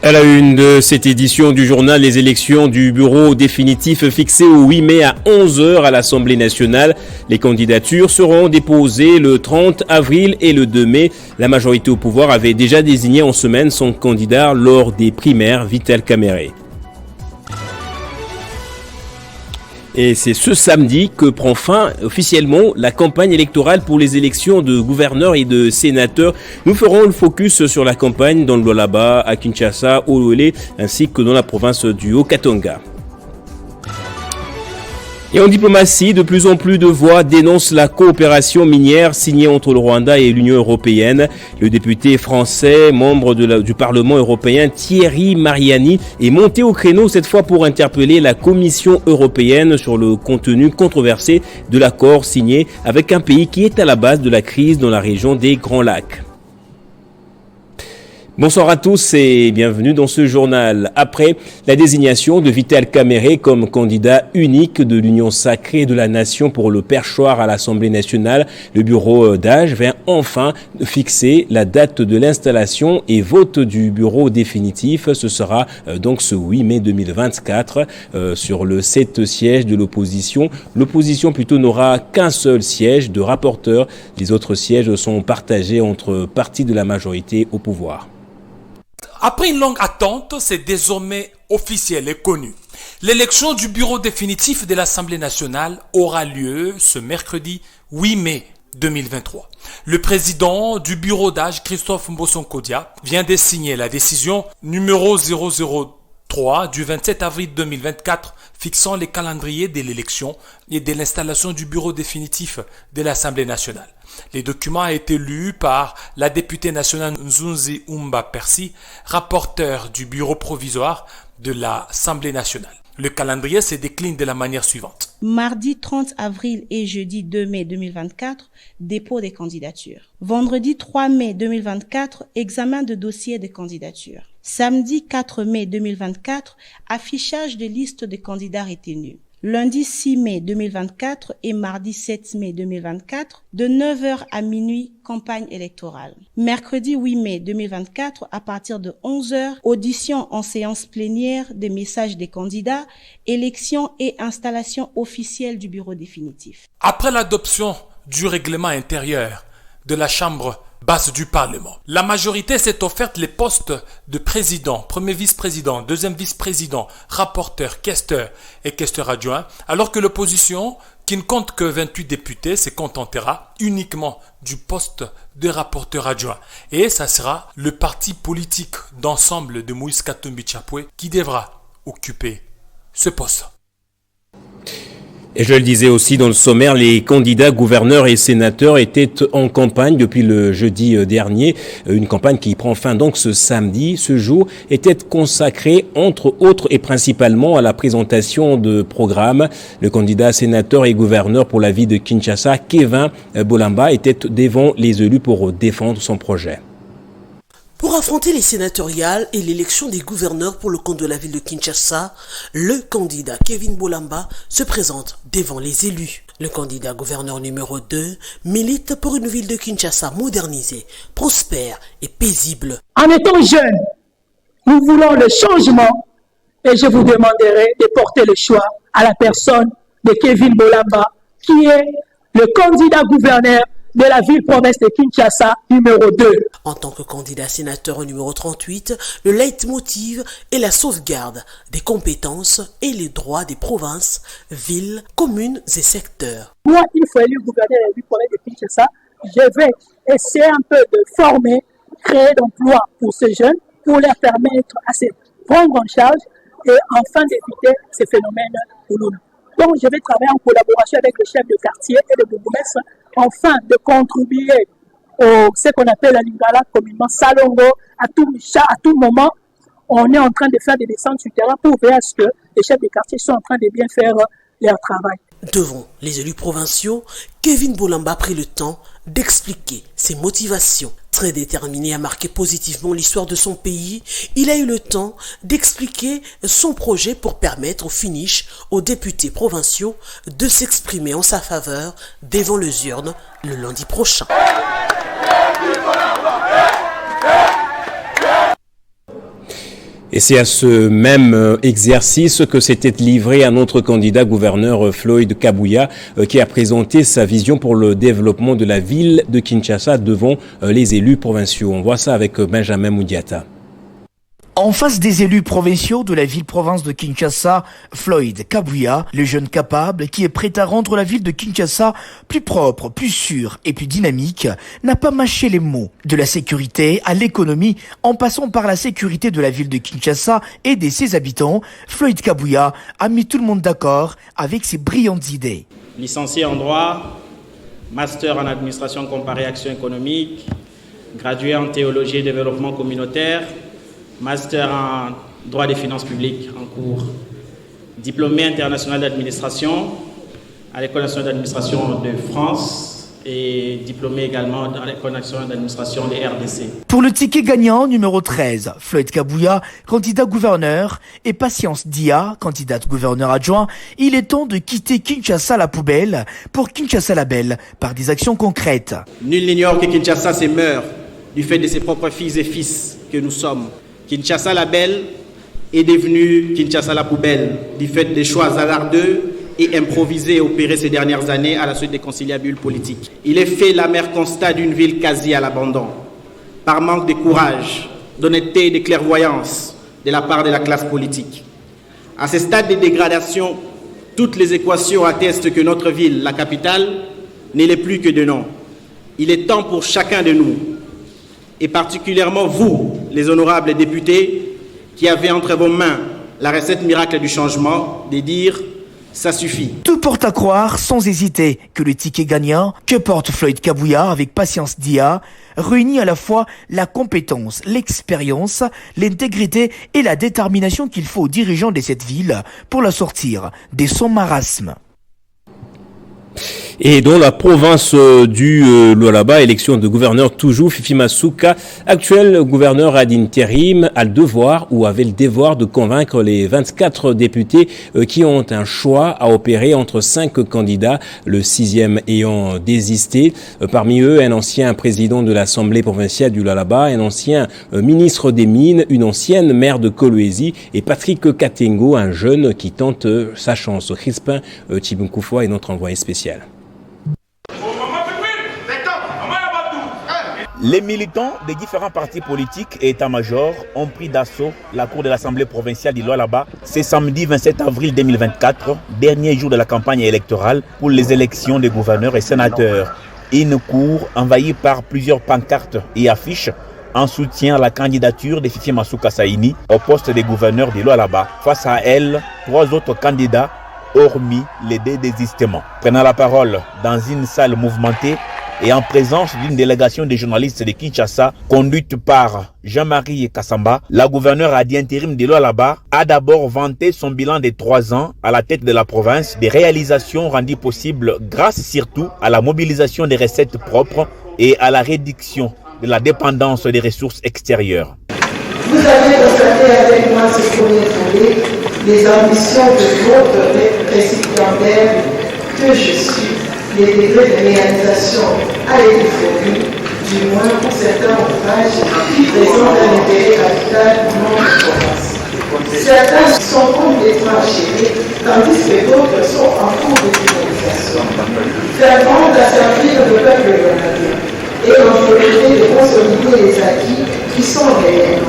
À la une de cette édition du journal, les élections du bureau définitif fixées au 8 mai à 11h à l'Assemblée nationale. Les candidatures seront déposées le 30 avril et le 2 mai. La majorité au pouvoir avait déjà désigné en semaine son candidat lors des primaires, Vital Kamerhe. Et c'est ce samedi que prend fin officiellement la campagne électorale pour les élections de gouverneurs et de sénateurs. Nous ferons le focus sur la campagne dans le Lualaba, à Kinshasa, au Lolé, ainsi que dans la province du Haut-Katanga. Et en diplomatie, de plus en plus de voix dénoncent la coopération minière signée entre le Rwanda et l'Union européenne. Le député français, membre du Parlement européen, Thierry Mariani, est monté au créneau cette fois pour interpeller la Commission européenne sur le contenu controversé de l'accord signé avec un pays qui est à la base de la crise dans la région des Grands Lacs. Bonsoir à tous et bienvenue dans ce journal. Après la désignation de Vital Kamerhe comme candidat unique de l'Union sacrée de la nation pour le perchoir à l'Assemblée nationale, le bureau d'âge vient enfin fixer la date de l'installation et vote du bureau définitif. Ce sera donc ce 8 mai 2024 sur le 7 sièges de l'opposition. L'opposition plutôt n'aura qu'un seul siège de rapporteur. Les autres sièges sont partagés entre partis de la majorité au pouvoir. Après une longue attente, c'est désormais officiel et connu. L'élection du bureau définitif de l'Assemblée nationale aura lieu ce mercredi 8 mai 2023. Le président du bureau d'âge, Christophe Mbosonkodia, vient de signer la décision numéro 003 du 27 avril 2024 fixant les calendriers de l'élection et de l'installation du bureau définitif de l'Assemblée nationale. Les documents ont été lus par la députée nationale Nzunzi Umba Percy, rapporteur du bureau provisoire de l'Assemblée nationale. Le calendrier se décline de la manière suivante. Mardi 30 avril et jeudi 2 mai 2024, dépôt des candidatures. Vendredi 3 mai 2024, examen de dossier de candidatures. Samedi 4 mai 2024, affichage de liste de candidats retenus. Lundi 6 mai 2024 et mardi 7 mai 2024, de 9h à minuit, campagne électorale. Mercredi 8 mai 2024, à partir de 11h, audition en séance plénière des messages des candidats, élection et installation officielle du bureau définitif. Après l'adoption du règlement intérieur de la Chambre basse du Parlement, la majorité s'est offerte les postes de président, premier vice-président, deuxième vice-président, rapporteur, questeur et questeur adjoint, alors que l'opposition, qui ne compte que 28 députés, se contentera uniquement du poste de rapporteur adjoint. Et ça sera le parti politique d'ensemble de Moïse Katumbi Tchapoué qui devra occuper ce poste. Et je le disais aussi dans le sommaire, les candidats gouverneurs et sénateurs étaient en campagne depuis le jeudi dernier. Une campagne qui prend fin donc ce samedi. Ce jour était consacré entre autres et principalement à la présentation de programmes. Le candidat sénateur et gouverneur pour la ville de Kinshasa, Kevin Bolamba, était devant les élus pour défendre son projet. Pour affronter les sénatoriales et l'élection des gouverneurs pour le compte de la ville de Kinshasa, le candidat Kevin Bolamba se présente devant les élus. Le candidat gouverneur numéro 2 milite pour une ville de Kinshasa modernisée, prospère et paisible. En étant jeune, nous voulons le changement et je vous demanderai de porter le choix à la personne de Kevin Bolamba, qui est le candidat gouverneur de la ville-province de Kinshasa, numéro 2. En tant que candidat sénateur au numéro 38, le leitmotiv est la sauvegarde des compétences et les droits des provinces, villes, communes et secteurs. Moi, il faut élire gouverneur de la ville-province de Kinshasa. Je vais essayer un peu de former, créer d'emplois pour ces jeunes, pour leur permettre à se prendre en charge et enfin d'éviter ces phénomènes pour nous. Donc, je vais travailler en collaboration avec le chef de quartier et le bourgmestre afin de contribuer au ce qu'on appelle la Lingala communément Salongo. À tout moment, on est en train de faire des descentes sur le terrain pour voir ce que les chefs de quartier sont en train de bien faire leur travail. Devant les élus provinciaux, Kevin Bolamba a pris le temps d'expliquer ses motivations. Très déterminé à marquer positivement l'histoire de son pays, il a eu le temps d'expliquer son projet pour permettre au finish aux députés provinciaux de s'exprimer en sa faveur devant les urnes le lundi prochain. Et c'est à ce même exercice que s'était livré un autre candidat gouverneur, Floyd Kabouya, qui a présenté sa vision pour le développement de la ville de Kinshasa devant les élus provinciaux. On voit ça avec Benjamin Moudiata. En face des élus provinciaux de la ville-province de Kinshasa, Floyd Kabouya, le jeune capable qui est prêt à rendre la ville de Kinshasa plus propre, plus sûre et plus dynamique, n'a pas mâché les mots. De la sécurité à l'économie, en passant par la sécurité de la ville de Kinshasa et de ses habitants, Floyd Kabouya a mis tout le monde d'accord avec ses brillantes idées. Licencié en droit, master en administration comparée action économique, gradué en théologie et développement communautaire, master en droit des finances publiques en cours, diplômé international d'administration à l'École nationale d'administration de France et diplômé également à l'École nationale d'administration des RDC. Pour le ticket gagnant numéro 13, Floyd Kabouya, candidat gouverneur, et Patience Dia, candidate gouverneur adjoint, il est temps de quitter Kinshasa la poubelle pour Kinshasa la belle par des actions concrètes. Nul n'ignore que Kinshasa se meurt du fait de ses propres filles et fils que nous sommes. Kinshasa la belle est devenue Kinshasa la poubelle du fait des choix hasardeux et improvisés opérés ces dernières années à la suite des conciliabules politiques. Il est fait l'amer constat d'une ville quasi à l'abandon, par manque de courage, d'honnêteté et de clairvoyance de la part de la classe politique. À ce stade de dégradation, toutes les équations attestent que notre ville, la capitale, n'est plus que de nom. Il est temps pour chacun de nous, et particulièrement vous, les honorables députés, qui avez entre vos mains la recette miracle du changement, de dire « ça suffit ». Tout porte à croire, sans hésiter, que le ticket gagnant que porte Floyd Kabouya avec Patience Dia réunit à la fois la compétence, l'expérience, l'intégrité et la détermination qu'il faut aux dirigeants de cette ville pour la sortir de son marasme. Et dans la province du Lualaba, élection de gouverneur toujours, Fifi Masuka, actuel gouverneur ad interim, a le devoir ou avait le devoir de convaincre les 24 députés qui ont un choix à opérer entre 5 candidats, le 6e ayant désisté. Parmi eux, un ancien président de l'Assemblée provinciale du Lualaba, un ancien ministre des Mines, une ancienne maire de Kolwezi et Patrick Katengo, un jeune qui tente sa chance. Crispin Chibunkoufoua est notre envoyé spécial. Les militants des différents partis politiques et états-majors ont pris d'assaut la cour de l'Assemblée provinciale du Lualaba ce samedi 27 avril 2024, dernier jour de la campagne électorale pour les élections des gouverneurs et sénateurs. Une cour envahie par plusieurs pancartes et affiches en soutien à la candidature de Fifi Masuka Saini au poste de gouverneur du Lualaba. Face à elle, 3 autres candidats, hormis les 2 désistements. Prenant la parole dans une salle mouvementée, et en présence d'une délégation de journalistes de Kinshasa, conduite par Jean-Marie Kassamba, la gouverneure ad intérim de Lualaba a d'abord vanté son bilan de 3 ans à la tête de la province, des réalisations rendues possibles grâce surtout à la mobilisation des recettes propres et à la réduction de la dépendance des ressources extérieures. Vous avez constaté avec moi ce premier volet, les ambitions de votre récipiendaire que je suis. Les degrés de réalisation a été fourni, du moins pour certains ouvrages qui présentent un intérêt capital du monde de province. Certains sont complètement achevés, tandis que d'autres sont en cours de finalisation. Faire compte à servir le peuple grenadien et en priorité de consolider les acquis qui sont réels.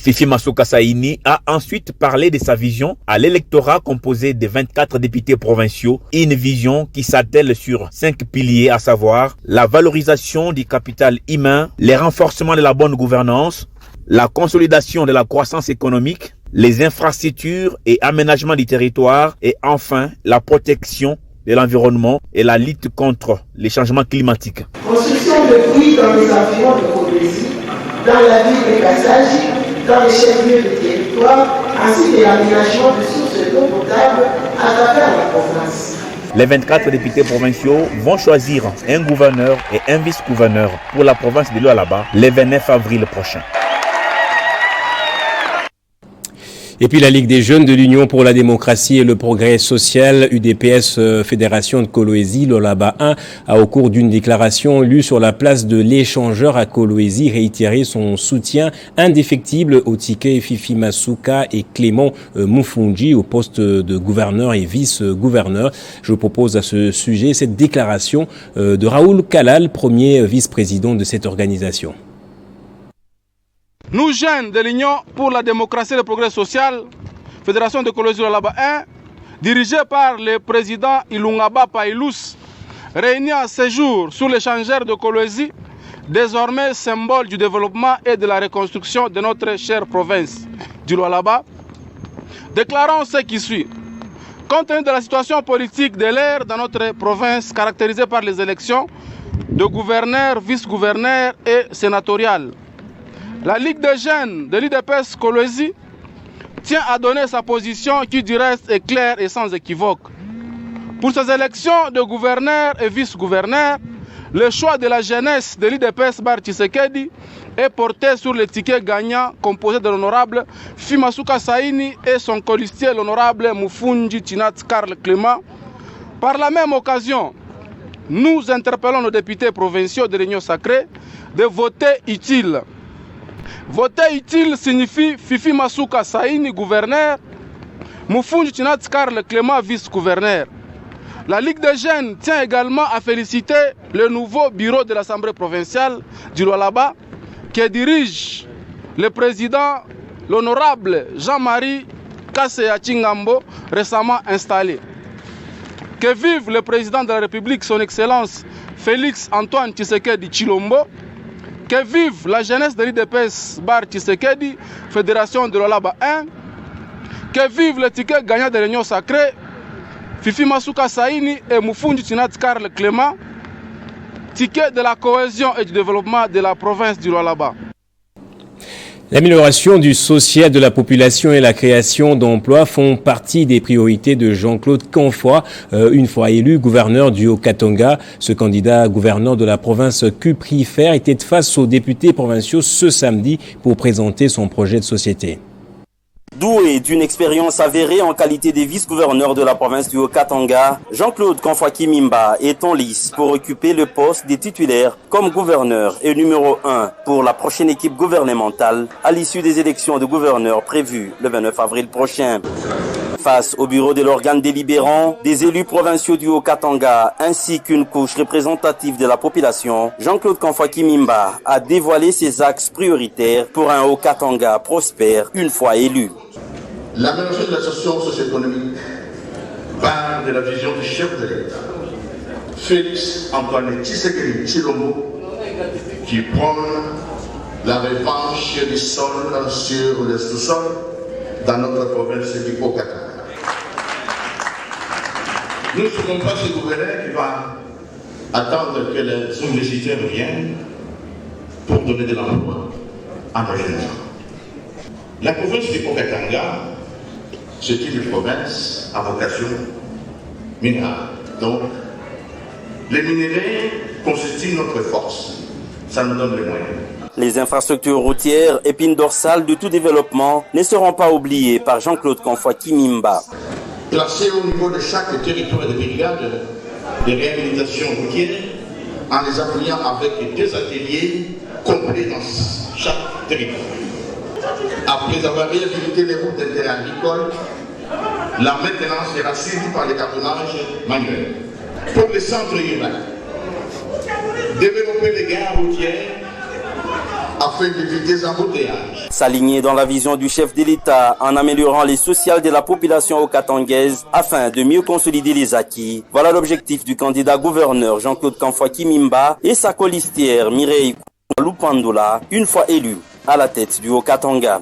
Fifi Masuka Saini a ensuite parlé de sa vision à l'électorat composé de 24 députés provinciaux, une vision qui s'attelle sur 5 piliers, à savoir la valorisation du capital humain, le renforcement de la bonne gouvernance, la consolidation de la croissance économique, les infrastructures et aménagement du territoire et enfin la protection de l'environnement et la lutte contre les changements climatiques. Construction de puits dans les environs de Kolwezi, dans la ville de Kassaji, dans les chefs-lieux de territoire, ainsi que l'aménagement de sources d'eau potable à travers la province. Les 24 députés provinciaux vont choisir un gouverneur et un vice-gouverneur pour la province de Lualaba le 29 avril prochain. Et puis la Ligue des jeunes de l'Union pour la démocratie et le progrès social, UDPS Fédération de Kolwezi, Lualaba 1, a au cours d'une déclaration lue sur la place de l'échangeur à Kolwezi réitéré son soutien indéfectible au ticket Fifi Masuka et Clément Mufungi au poste de gouverneur et vice-gouverneur. Je vous propose à ce sujet cette déclaration de Raoul Kalal, premier vice-président de cette organisation. Nous, jeunes de l'Union pour la démocratie et le progrès social, Fédération de Kolwezi Lualaba 1, dirigée par le président Ilungaba Pailus, réunis à ce jour sur l'échangeur de Kolwezi, désormais symbole du développement et de la reconstruction de notre chère province du Lualaba, déclarons ce qui suit. Compte tenu de la situation politique de l'ère dans notre province, caractérisée par les élections de gouverneurs, vice-gouverneurs et sénatoriales, la Ligue des jeunes de l'UDPS Kolwezi tient à donner sa position qui du reste est claire et sans équivoque. Pour ces élections de gouverneurs et vice-gouverneurs, le choix de la jeunesse de l'UDPS Bar Tshisekedi est porté sur le ticket gagnant composé de l'honorable Fimasuka Saini et son colistier l'honorable Mufungi Tinat Karl Clément. Par la même occasion, nous interpellons nos députés provinciaux de l'Union sacrée de voter utile. Voter utile signifie Fifi Masuka Saini, gouverneur, Mufungi Tinat Karl Clément, vice-gouverneur. La Ligue des jeunes tient également à féliciter le nouveau bureau de l'Assemblée provinciale du Lualaba, qui dirige le président, l'honorable Jean-Marie Kasseya Chingambo, récemment installé. Que vive le président de la République, son Excellence Félix Antoine Tshisekedi Tshilombo. Que vive la jeunesse de l'UDPS Bar Tshisekedi, Fédération de Lualaba 1. Que vive le ticket gagnant de l'Union sacrée, Fifi Masuka Saini et Mufungi Tinat Karl Clément, ticket de la cohésion et du développement de la province du Lualaba. L'amélioration du social de la population et la création d'emplois font partie des priorités de Jean-Claude Canfoy, une fois élu gouverneur du Haut-Katanga. Ce candidat gouverneur de la province cuprifère était face aux députés provinciaux ce samedi pour présenter son projet de société. Doué d'une expérience avérée en qualité de vice-gouverneur de la province du Haut-Katanga, Jean-Claude Canfoy Kimimba est en lice pour occuper le poste des titulaires comme gouverneur et numéro 1 pour la prochaine équipe gouvernementale à l'issue des élections de gouverneur prévues le 29 avril prochain. Face au bureau de l'organe délibérant, des élus provinciaux du Haut-Katanga ainsi qu'une couche représentative de la population, Jean-Claude Canfoy Kimimba a dévoilé ses axes prioritaires pour un Haut-Katanga prospère une fois élu. L'amélioration de la situation socio-économique part de la vision du chef de l'État, Félix Antoine Tshisekedi Tshilombo, qui prend la revanche du sol sur le sous-sol dans notre province du Haut-Katanga. Nous ne serons pas ce gouverneur qui va attendre que les universités reviennent pour donner de l'emploi à nos jeunes gens. La province du Haut-Katanga, c'est une province à vocation minérale. Donc, les minéraux constituent notre force. Ça nous donne les moyens. Les infrastructures routières, épine dorsale de tout développement, ne seront pas oubliées par Jean-Claude Canfoy Kimimba. Placés au niveau de chaque territoire de brigade de réhabilitation routière, en les appuyant avec des ateliers complets dans chaque territoire. Après avoir réhabilité les routes d'intérêt agricole, la maintenance sera suivie par le cartonnage manuel. Pour les centres urbains, développer les gares routières afin d'éviter les embouteillages. S'aligner dans la vision du chef de l'État en améliorant les sociales de la population haut-katangaise afin de mieux consolider les acquis. Voilà l'objectif du candidat gouverneur Jean-Claude Canfoy Kimimba et sa colistière Mireille Lupandula, une fois élu à la tête du Haut-Katanga.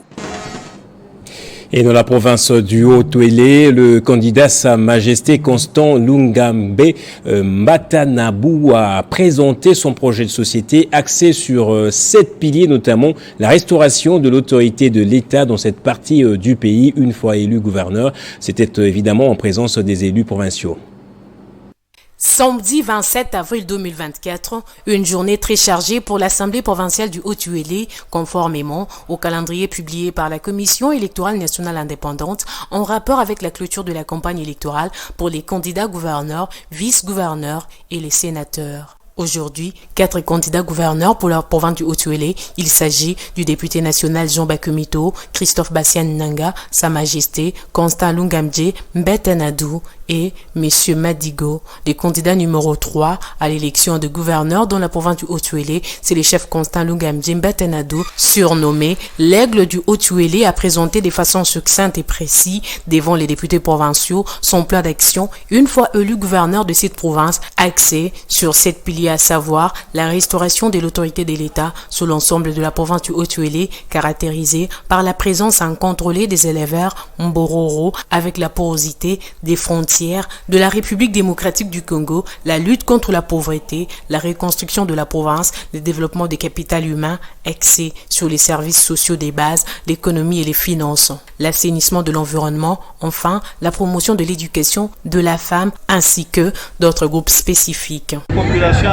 Et dans la province du Haut-Touélé, le candidat Sa Majesté Constant Lungambe Mbatanabu a présenté son projet de société axé sur 7 piliers, notamment la restauration de l'autorité de l'État dans cette partie du pays, une fois élu gouverneur. C'était évidemment en présence des élus provinciaux. Samedi 27 avril 2024, une journée très chargée pour l'Assemblée provinciale du Haut-Uélé, conformément au calendrier publié par la Commission électorale nationale indépendante en rapport avec la clôture de la campagne électorale pour les candidats gouverneurs, vice-gouverneurs et les sénateurs. Aujourd'hui, 4 candidats gouverneurs pour la province du Haut-Uélé. Il s'agit du député national Jean Bakumito, Christophe Bassian Nanga, Sa Majesté, Constant Lungamdje, Mbetanadou et M. Madigo. Les candidats numéro 3 à l'élection de gouverneur dans la province du Haut-Uélé, c'est le chef Constant Lungamdje Mbetanadou, surnommé l'aigle du Haut-Uélé, a présenté de façon succincte et précise devant les députés provinciaux son plan d'action une fois élu gouverneur de cette province, axé sur 7 piliers, à savoir la restauration de l'autorité de l'État sur l'ensemble de la province du Haut-Uélé, caractérisée par la présence incontrôlée des éleveurs Mbororo avec la porosité des frontières de la République démocratique du Congo, la lutte contre la pauvreté, la reconstruction de la province, le développement des capitales humains, axé sur les services sociaux des bases, l'économie et les finances, l'assainissement de l'environnement, enfin la promotion de l'éducation de la femme ainsi que d'autres groupes spécifiques.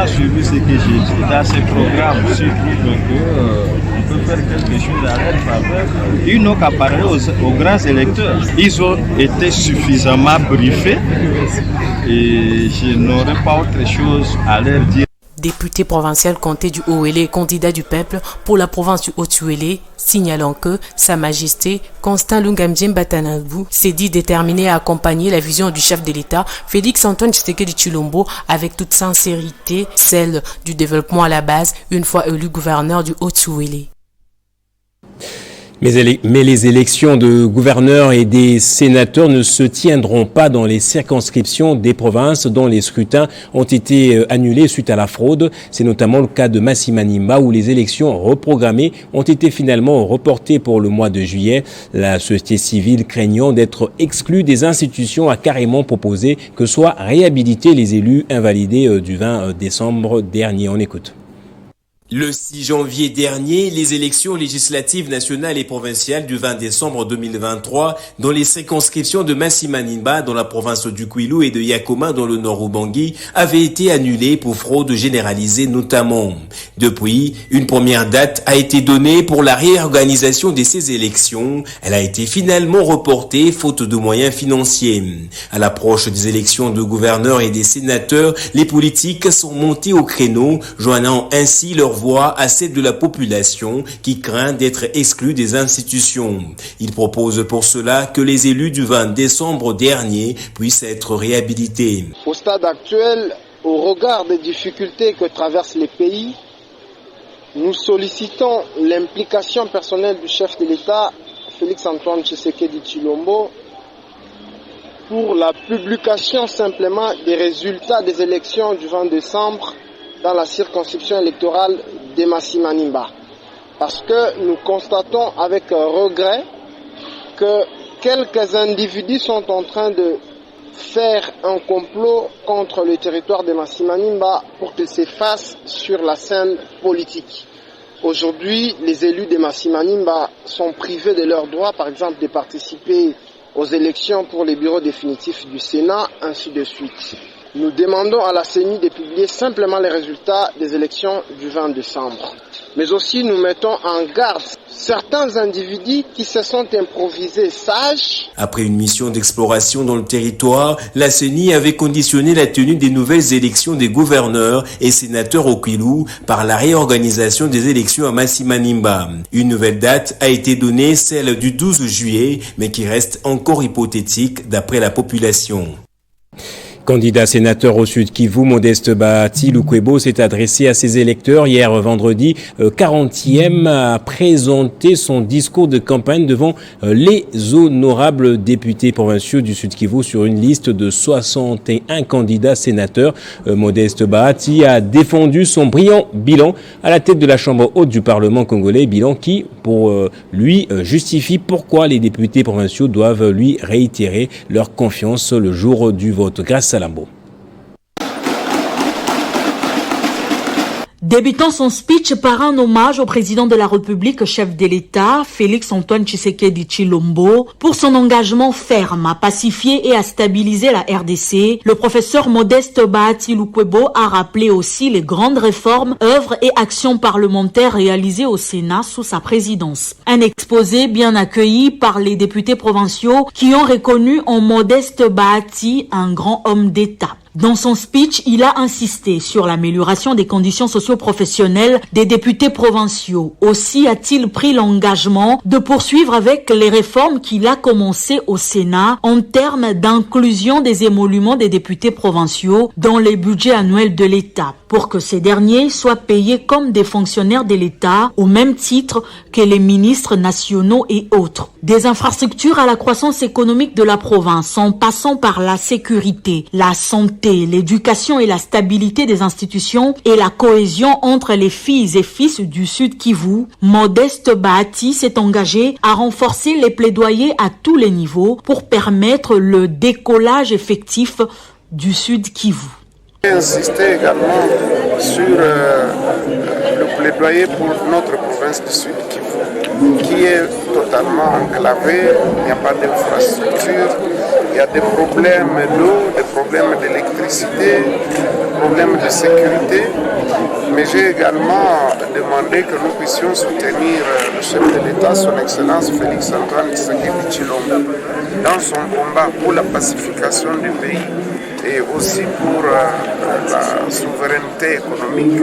A suivi ce que j'ai dit dans ces programmes, s'ils trouvent qu'on peut faire quelque chose à leur faveur. Ils n'ont qu'à parler aux grands électeurs. Ils ont été suffisamment briefés et je n'aurai pas autre chose à leur dire. Député provincial comté du Haut-Uélé et candidat du peuple pour la province du Haut-Uélé, signalant que Sa Majesté Constant Lungamdje Mbetanadou s'est dit déterminé à accompagner la vision du chef de l'État, Félix-Antoine Tshisekedi Tshilombo, avec toute sincérité, celle du développement à la base, une fois élu gouverneur du Haut-Uélé. Mais les élections de gouverneurs et des sénateurs ne se tiendront pas dans les circonscriptions des provinces dont les scrutins ont été annulés suite à la fraude. C'est notamment le cas de Massi-Manimba où les élections reprogrammées ont été finalement reportées pour le mois de juillet. La société civile craignant d'être exclue des institutions a carrément proposé que soient réhabilités les élus invalidés du 20 décembre dernier. On écoute. Le 6 janvier dernier, les élections législatives nationales et provinciales du 20 décembre 2023 dans les circonscriptions de Massi-Manimba dans la province du Kwilu et de Yakoma dans le nord Ubangi avaient été annulées pour fraude généralisée notamment. Depuis, une première date a été donnée pour la réorganisation de ces élections. Elle a été finalement reportée faute de moyens financiers. À l'approche des élections de gouverneurs et des sénateurs, les politiques sont montés au créneau, joignant ainsi leur voix à celle de la population qui craint d'être exclue des institutions. Il propose pour cela que les élus du 20 décembre dernier puissent être réhabilités. Au stade actuel, au regard des difficultés que traversent les pays, nous sollicitons l'implication personnelle du chef de l'État, Félix-Antoine Tshisekedi Tshilombo, pour la publication simplement des résultats des élections du 20 décembre dans la circonscription électorale de Massi-Manimba. Parce que nous constatons avec regret que quelques individus sont en train de faire un complot contre le territoire de Massi-Manimba pour qu'il s'efface sur la scène politique. Aujourd'hui, les élus de Massi-Manimba sont privés de leur droit, par exemple, de participer aux élections pour les bureaux définitifs du Sénat, ainsi de suite. Nous demandons à la CENI de publier simplement les résultats des élections du 20 décembre. Mais aussi nous mettons en garde certains individus qui se sont improvisés sages. Après une mission d'exploration dans le territoire, la CENI avait conditionné la tenue des nouvelles élections des gouverneurs et sénateurs au Kwilu par la réorganisation des élections à Massi-Manimba. Une nouvelle date a été donnée, celle du 12 juillet, mais qui reste encore hypothétique d'après la population. Candidat sénateur au Sud Kivu, Modeste Bahati Lukwebo s'est adressé à ses électeurs hier vendredi 40e à présenter son discours de campagne devant les honorables députés provinciaux du Sud Kivu sur une liste de 61 candidats sénateurs. Modeste Bahati a défendu son brillant bilan à la tête de la Chambre haute du Parlement congolais, bilan qui, pour lui, justifie pourquoi les députés provinciaux doivent lui réitérer leur confiance le jour du vote. Grâce à Lambo. Débutant son speech par un hommage au président de la République, chef de l'État, Félix-Antoine Tshisekedi Tshilombo, pour son engagement ferme à pacifier et à stabiliser la RDC, le professeur Modeste Bahati Lukwebo a rappelé aussi les grandes réformes, œuvres et actions parlementaires réalisées au Sénat sous sa présidence. Un exposé bien accueilli par les députés provinciaux qui ont reconnu en Modeste Bahati un grand homme d'État. Dans son speech, il a insisté sur l'amélioration des conditions socio-professionnelles des députés provinciaux. Aussi a-t-il pris l'engagement de poursuivre avec les réformes qu'il a commencées au Sénat en termes d'inclusion des émoluments des députés provinciaux dans les budgets annuels de l'État, pour que ces derniers soient payés comme des fonctionnaires de l'État au même titre que les ministres nationaux et autres. Des infrastructures à la croissance économique de la province, en passant par la sécurité, la santé, l'éducation et la stabilité des institutions et la cohésion entre les filles et fils du Sud Kivu, Modeste Bahati s'est engagé à renforcer les plaidoyers à tous les niveaux pour permettre le décollage effectif du Sud Kivu. J'ai insisté également sur le plaidoyer pour notre province du Sud Kivu, qui est totalement enclavée, il n'y a pas d'infrastructure, il y a des problèmes d'eau, des problèmes d'électricité, des problèmes de sécurité. Mais j'ai également demandé que nous puissions soutenir le chef de l'État, son Excellence Félix-Antoine Tshisekedi Tshilombo, dans son combat pour la pacification du pays et aussi pour la souveraineté économique.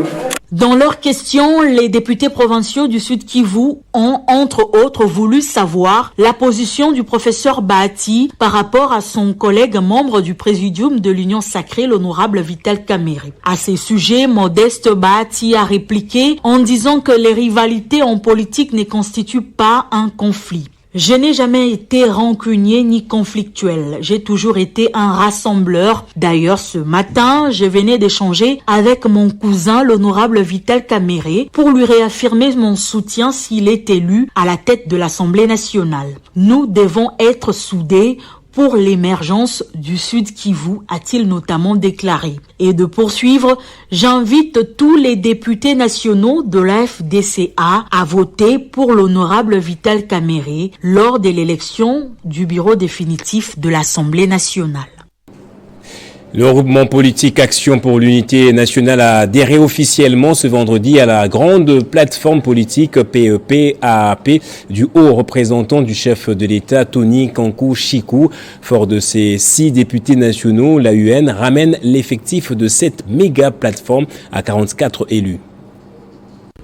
Dans leurs questions, les députés provinciaux du Sud Kivu ont, entre autres, voulu savoir la position du professeur Bahati par rapport à son collègue membre du présidium de l'Union sacrée, l'honorable Vital Kamerhe. À ces sujets, Modeste Bahati a répliqué en disant que les rivalités en politique ne constituent pas un conflit. Je n'ai jamais été rancunier ni conflictuel. J'ai toujours été un rassembleur. D'ailleurs, ce matin, je venais d'échanger avec mon cousin, l'honorable Vital Kamerhe, pour lui réaffirmer mon soutien s'il est élu à la tête de l'Assemblée nationale. Nous devons être soudés pour l'émergence du Sud Kivu, a-t-il notamment déclaré. Et de poursuivre, j'invite tous les députés nationaux de la FDCA à voter pour l'honorable Vital Kamerhe lors de l'élection du bureau définitif de l'Assemblée nationale. Le regroupement politique Action pour l'unité nationale a adhéré officiellement ce vendredi à la grande plateforme politique PEP-AAP du haut représentant du chef de l'État Tony Kankou-Chikou. Fort de ses 6 députés nationaux, l'AUN ramène l'effectif de cette méga plateforme à 44 élus.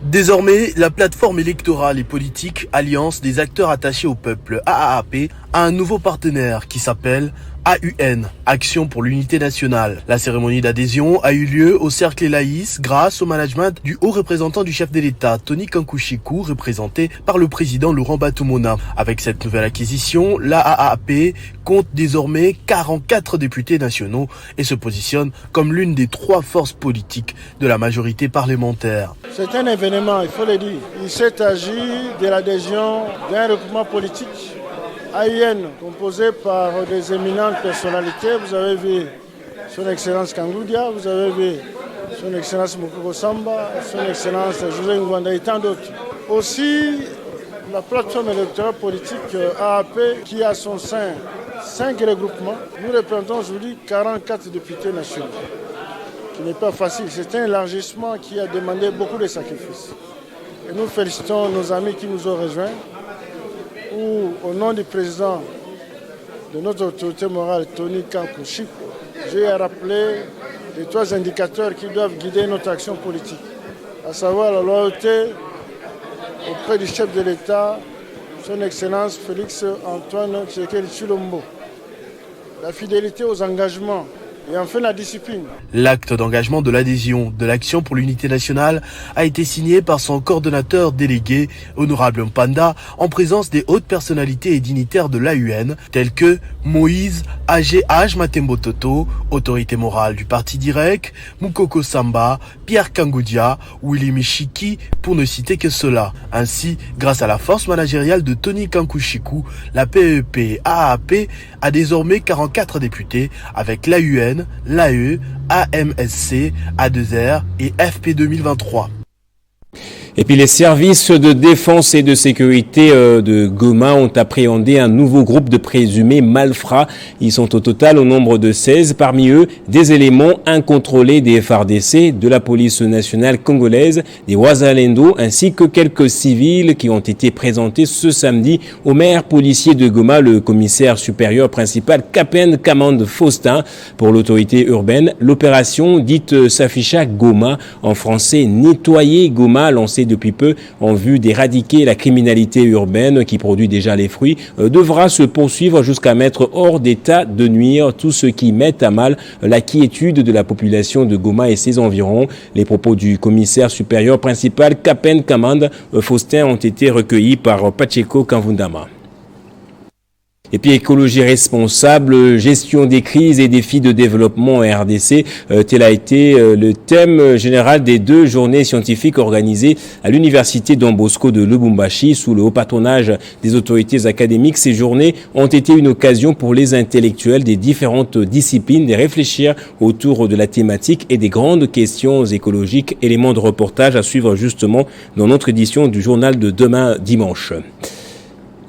Désormais, la plateforme électorale et politique Alliance des acteurs attachés au peuple AAP a un nouveau partenaire qui s'appelle AUN, Action pour l'unité nationale. La cérémonie d'adhésion a eu lieu au Cercle Laïs grâce au management du haut représentant du chef de l'État, Tony Kankou-Chikou, représenté par le président Laurent Batumona. Avec cette nouvelle acquisition, l'AAP compte désormais 44 députés nationaux et se positionne comme l'une des 3 forces politiques de la majorité parlementaire. C'est un événement, il faut le dire. Il s'est agi de l'adhésion d'un regroupement politique AUN, composé par des éminentes personnalités. Vous avez vu son Excellence Kangoudia, vous avez vu son Excellence Mokoko Samba, son Excellence José Ngwanda et tant d'autres. Aussi, la plateforme électorale politique AAP qui a son sein 5 regroupements. Nous représentons aujourd'hui 44 députés nationaux. Ce n'est pas facile, c'est un élargissement qui a demandé beaucoup de sacrifices. Et nous félicitons nos amis qui nous ont rejoints, où au nom du président de notre autorité morale, Tony Kankou-Chikou, j'ai à rappeler les 3 indicateurs qui doivent guider notre action politique, à savoir la loyauté auprès du chef de l'État, son Excellence Félix-Antoine Tshisekedi Tshilombo, la fidélité aux engagements et enfin la discipline. L'acte d'engagement de l'adhésion de l'Action pour l'unité nationale a été signé par son coordonnateur délégué, Honorable Mpanda, en présence des hautes personnalités et dignitaires de l'AUN, tels que Moïse H. Matembo Toto, autorité morale du parti direct, Mukoko Samba, Pierre Kangoudia, Willy Michiki, pour ne citer que cela. Ainsi, grâce à la force managériale de Tony Kankou-Chikou, la PEP-AAP a désormais 44 députés avec l'AUN, l'AE, AMSC, A2R et FP 2023. Et puis les services de défense et de sécurité de Goma ont appréhendé un nouveau groupe de présumés malfrats. Ils sont au total au nombre de 16. Parmi eux, des éléments incontrôlés des FARDC, de la police nationale congolaise, des Wazalendo, ainsi que quelques civils qui ont été présentés ce samedi au maire policier de Goma, le commissaire supérieur principal Kapen Kamand Faustin. Pour l'autorité urbaine, l'opération dite s'afficha Goma, en français nettoyer Goma, lancée depuis peu en vue d'éradiquer la criminalité urbaine qui produit déjà les fruits, devra se poursuivre jusqu'à mettre hors d'état de nuire tout ce qui met à mal la quiétude de la population de Goma et ses environs. Les propos du commissaire supérieur principal Kapen Kamand Faustin ont été recueillis par Pacheco Kavundama. Et puis écologie responsable, gestion des crises et défis de développement en RDC, tel a été le thème général des 2 journées scientifiques organisées à l'université Don Bosco de Lubumbashi sous le haut patronage des autorités académiques. Ces journées ont été une occasion pour les intellectuels des différentes disciplines de réfléchir autour de la thématique et des grandes questions écologiques. Éléments de reportage à suivre justement dans notre édition du journal de demain dimanche.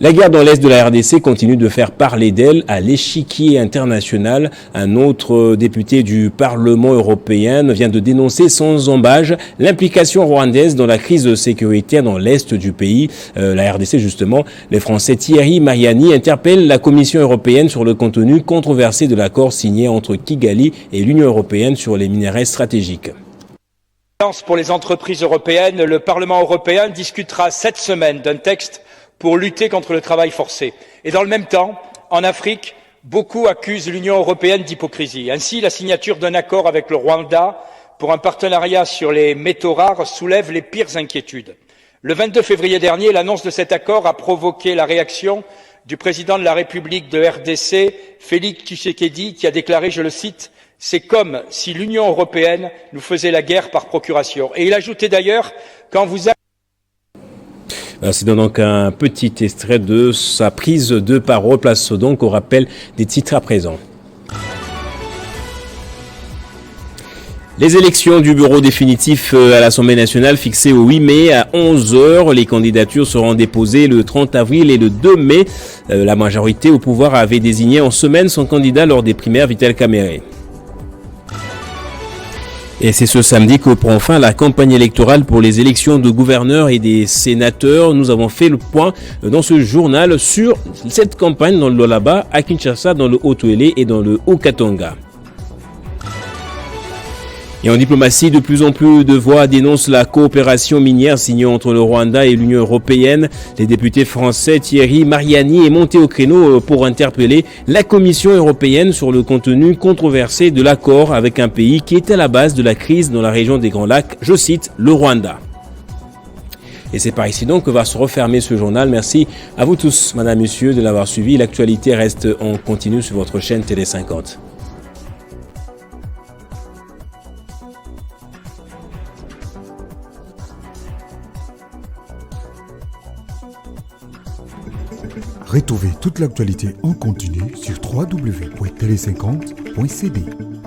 La guerre dans l'Est de la RDC continue de faire parler d'elle à l'échiquier international. Un autre député du Parlement européen vient de dénoncer sans embâche l'implication rwandaise dans la crise sécuritaire dans l'Est du pays. La RDC justement, les Français Thierry Mariani interpellent la Commission européenne sur le contenu controversé de l'accord signé entre Kigali et l'Union européenne sur les minerais stratégiques. Pour les entreprises européennes, le Parlement européen discutera cette semaine d'un texte pour lutter contre le travail forcé. Et dans le même temps, en Afrique, beaucoup accusent l'Union européenne d'hypocrisie. Ainsi, la signature d'un accord avec le Rwanda pour un partenariat sur les métaux rares soulève les pires inquiétudes. Le 22 février dernier, l'annonce de cet accord a provoqué la réaction du président de la République de RDC, Félix Tshisekedi, qui a déclaré, je le cite, « C'est comme si l'Union européenne nous faisait la guerre par procuration ». Et il ajoutait d'ailleurs, quand vous C'est donc un petit extrait de sa prise de parole. Place donc au rappel des titres à présent. Les élections du bureau définitif à l'Assemblée nationale fixées au 8 mai à 11h. Les candidatures seront déposées le 30 avril et le 2 mai. La majorité au pouvoir avait désigné en semaine son candidat lors des primaires, Vital Kamerhe. Et c'est ce samedi que prend fin la campagne électorale pour les élections de gouverneurs et des sénateurs. Nous avons fait le point dans ce journal sur cette campagne dans le Lualaba, à Kinshasa, dans le Haut-Uélé et dans le Haut-Katanga. Et en diplomatie, de plus en plus de voix dénoncent la coopération minière signée entre le Rwanda et l'Union européenne. Les députés français Thierry Mariani est monté au créneau pour interpeller la Commission européenne sur le contenu controversé de l'accord avec un pays qui est à la base de la crise dans la région des Grands Lacs, je cite, le Rwanda. Et c'est par ici donc que va se refermer ce journal. Merci à vous tous, madame, monsieur, de l'avoir suivi. L'actualité reste en continu sur votre chaîne Télé 50. Retrouvez toute l'actualité en continu sur www.tele50.cd.